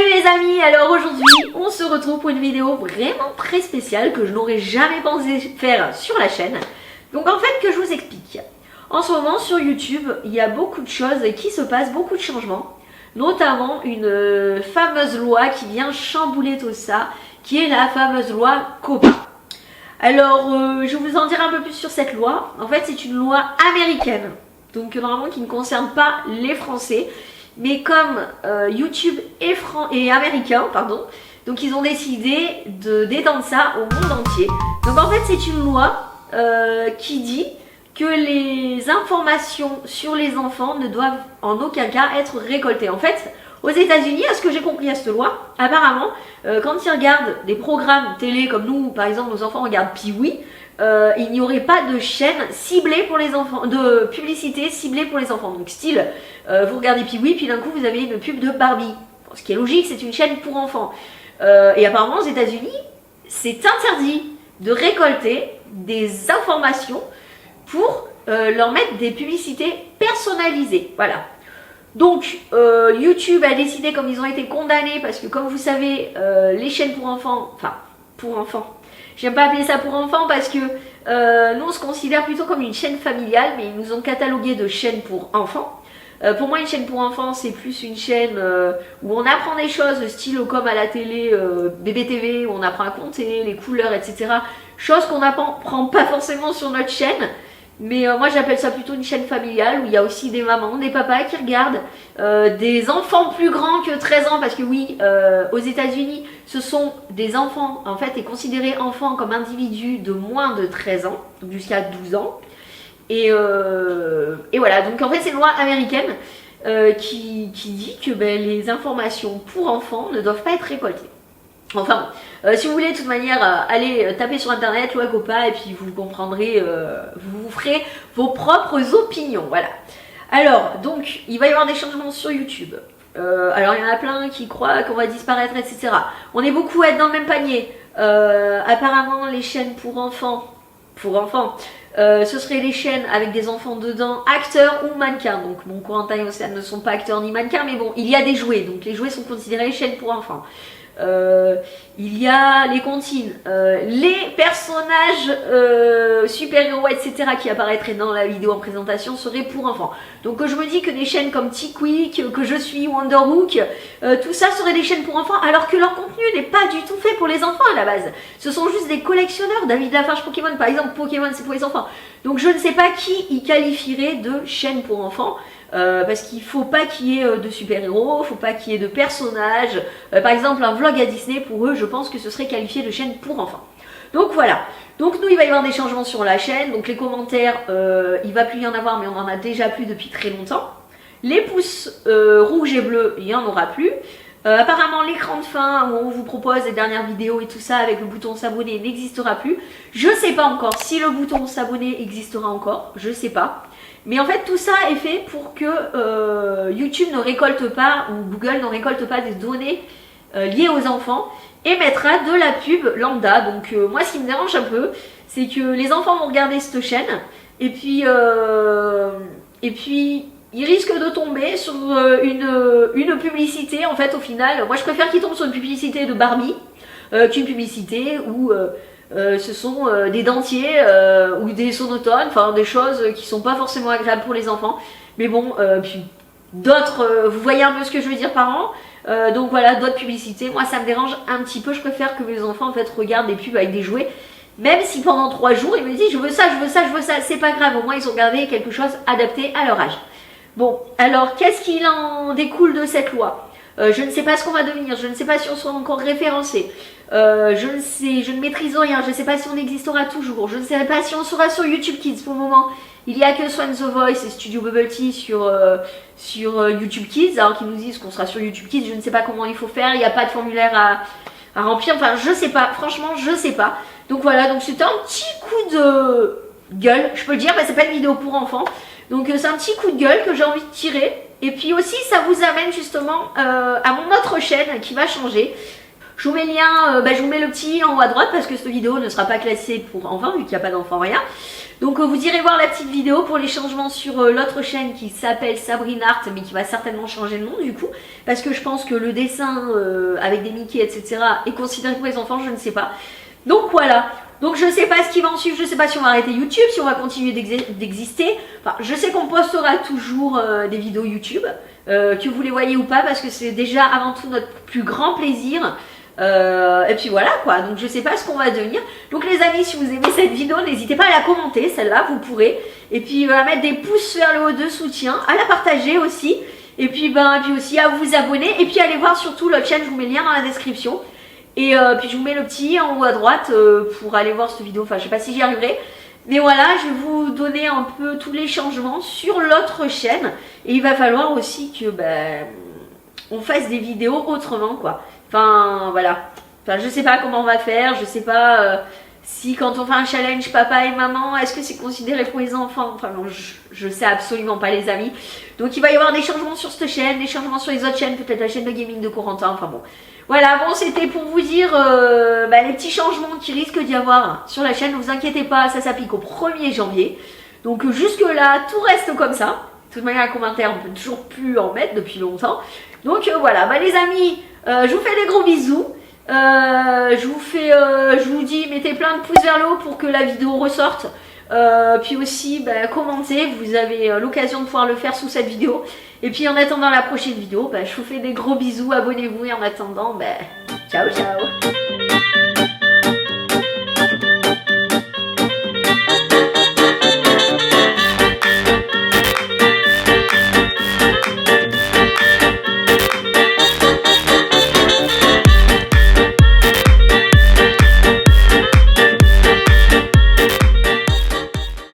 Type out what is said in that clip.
Salut les amis, alors aujourd'hui on se retrouve pour une vidéo vraiment très spéciale que je n'aurais jamais pensé faire sur la chaîne. Donc en fait que je vous explique. En ce moment sur YouTube il y a beaucoup de choses qui se passent, beaucoup de changements. Notamment une fameuse loi qui vient chambouler tout ça, qui est la fameuse loi COPPA. Alors je vais vous en dire un peu plus sur cette loi. En fait c'est une loi américaine, donc normalement qui ne concerne pas les Français. Mais comme YouTube est américain, pardon, donc ils ont décidé d'étendre ça au monde entier. Donc en fait c'est une loi qui dit que les informations sur les enfants ne doivent en aucun cas être récoltées. En fait, aux États-Unis, à ce que j'ai compris à cette loi, apparemment, quand ils regardent des programmes télé comme nous, par exemple nos enfants regardent Pee-wee, il n'y aurait pas de chaîne ciblée pour les enfants, de publicité ciblée pour les enfants. Donc style, vous regardez Pee-wee, puis d'un coup vous avez une pub de Barbie. Bon, ce qui est logique, c'est une chaîne pour enfants. Et apparemment aux États-Unis, c'est interdit de récolter des informations pour leur mettre des publicités personnalisées. Voilà. Donc YouTube a décidé, comme ils ont été condamnés, parce que comme vous savez, les chaînes pour enfants, j'aime pas appeler ça pour enfants parce que nous on se considère plutôt comme une chaîne familiale, mais ils nous ont catalogué de chaîne pour enfants. Pour moi une chaîne pour enfants c'est plus une chaîne où on apprend des choses, style comme à la télé BBTV, où on apprend à compter, les couleurs, etc. Choses qu'on n'apprend pas forcément sur notre chaîne. Mais moi j'appelle ça plutôt une chaîne familiale où il y a aussi des mamans, des papas qui regardent, des enfants plus grands que 13 ans parce que oui, aux États-Unis ce sont des enfants, en fait, est considéré enfant comme individu de moins de 13 ans, donc jusqu'à 12 ans. Et voilà, donc en fait c'est une loi américaine qui dit que les informations pour enfants ne doivent pas être récoltées. Enfin bon, si vous voulez de toute manière allez taper sur internet loi COPPA et puis vous comprendrez, vous ferez vos propres opinions, voilà. Alors donc il va y avoir des changements sur YouTube. Alors il y en a plein qui croient qu'on va disparaître, etc. On est beaucoup à être dans le même panier. Apparemment les chaînes pour enfants, ce seraient les chaînes avec des enfants dedans, acteurs ou mannequins. Donc bon, Corentin et Océane ne sont pas acteurs ni mannequins, mais bon, il y a des jouets, donc les jouets sont considérés les chaînes pour enfants. Il y a les comptines, les personnages super-héros, etc. qui apparaîtraient dans la vidéo en présentation seraient pour enfants. Donc je me dis que des chaînes comme Tickwick, que je suis, Wonderhook, tout ça serait des chaînes pour enfants alors que leur contenu n'est pas du tout fait pour les enfants à la base. Ce sont juste des collectionneurs. David Lafarge Pokémon par exemple, Pokémon c'est pour les enfants. Donc je ne sais pas qui y qualifierait de chaîne pour enfants. Parce qu'il ne faut pas qu'il y ait de super-héros, il ne faut pas qu'il y ait de personnages. Par exemple, un vlog à Disney, pour eux, je pense que ce serait qualifié de chaîne pour enfants. Donc voilà. Donc nous, il va y avoir des changements sur la chaîne. Donc les commentaires, il ne va plus y en avoir, mais on en a déjà plus depuis très longtemps. Les pouces rouges et bleus, il n'y en aura plus. Apparemment, l'écran de fin où on vous propose les dernières vidéos et tout ça avec le bouton s'abonner n'existera plus. Je ne sais pas encore si le bouton s'abonner existera encore, je ne sais pas. Mais en fait, tout ça est fait pour que YouTube ne récolte pas, ou Google ne récolte pas des données liées aux enfants et mettra de la pub lambda. Donc moi, ce qui me dérange un peu, c'est que les enfants vont regarder cette chaîne et puis ils risquent de tomber sur une publicité. En fait, au final, moi je préfère qu'ils tombent sur une publicité de Barbie qu'une publicité où ce sont des dentiers ou des sonotones, enfin des choses qui sont pas forcément agréables pour les enfants. Mais bon, puis d'autres, vous voyez un peu ce que je veux dire par an. Donc voilà, d'autres publicités. Moi ça me dérange un petit peu, je préfère que mes enfants en fait regardent des pubs avec des jouets. Même si pendant 3 jours ils me disent je veux ça, je veux ça, je veux ça, c'est pas grave, au moins ils ont gardé quelque chose adapté à leur âge. Bon, alors qu'est-ce qu'il en découle de cette loi ? Je ne sais pas ce qu'on va devenir, je ne sais pas si on sera encore référencé, je ne maîtrise rien, je ne sais pas si on existera toujours, je ne sais pas si on sera sur YouTube Kids pour le moment. Il n'y a que Swan The Voice et Studio Bubble Tea sur YouTube Kids, alors qu'ils nous disent qu'on sera sur YouTube Kids, je ne sais pas comment il faut faire, il n'y a pas de formulaire à remplir, enfin je sais pas, franchement je sais pas. Donc voilà, donc c'était un petit coup de gueule, je peux le dire, c'est pas une vidéo pour enfants. Donc c'est un petit coup de gueule que j'ai envie de tirer. Et puis aussi ça vous amène justement à mon autre chaîne qui va changer. Je vous mets le lien, je vous mets le petit en haut à droite parce que cette vidéo ne sera pas classée pour enfants vu qu'il n'y a pas d'enfants rien. Donc vous irez voir la petite vidéo pour les changements sur l'autre chaîne qui s'appelle Sabrine Art mais qui va certainement changer de nom du coup. Parce que je pense que le dessin avec des Mickey etc. est considéré pour les enfants, je ne sais pas. Donc voilà. Donc je sais pas ce qui va en suivre, je sais pas si on va arrêter YouTube, si on va continuer d'exister. Enfin, je sais qu'on postera toujours des vidéos YouTube, que vous les voyez ou pas, parce que c'est déjà avant tout notre plus grand plaisir. Et puis voilà quoi, donc je sais pas ce qu'on va devenir. Donc les amis, si vous aimez cette vidéo, n'hésitez pas à la commenter, celle-là vous pourrez. Et puis à mettre des pouces vers le haut de soutien, à la partager aussi. Et puis aussi à vous abonner. Et puis allez voir surtout l'autre chaîne, je vous mets le lien dans la description. Et puis je vous mets le petit en haut à droite pour aller voir cette vidéo. Enfin je sais pas si j'y arriverai. Mais voilà, je vais vous donner un peu tous les changements sur l'autre chaîne. Et il va falloir aussi que on fasse des vidéos autrement quoi. Enfin voilà. Enfin je sais pas comment on va faire. Je sais pas si quand on fait un challenge papa et maman, est-ce que c'est considéré pour les enfants? Enfin non, je sais absolument pas les amis. Donc il va y avoir des changements sur cette chaîne, des changements sur les autres chaînes, peut-être la chaîne de gaming de Corentin, enfin bon. Voilà, bon c'était pour vous dire les petits changements qui risquent d'y avoir sur la chaîne. Ne vous inquiétez pas, ça s'applique au 1er janvier. Donc jusque là, tout reste comme ça. De toute manière, un commentaire, on peut toujours plus en mettre depuis longtemps. Donc voilà, les amis, je vous fais des gros bisous. Je vous dis, mettez plein de pouces vers le haut pour que la vidéo ressorte. Puis aussi, commentez, vous avez l'occasion de pouvoir le faire sous cette vidéo. Et puis en attendant la prochaine vidéo, je vous fais des gros bisous, abonnez-vous et en attendant, ciao ciao.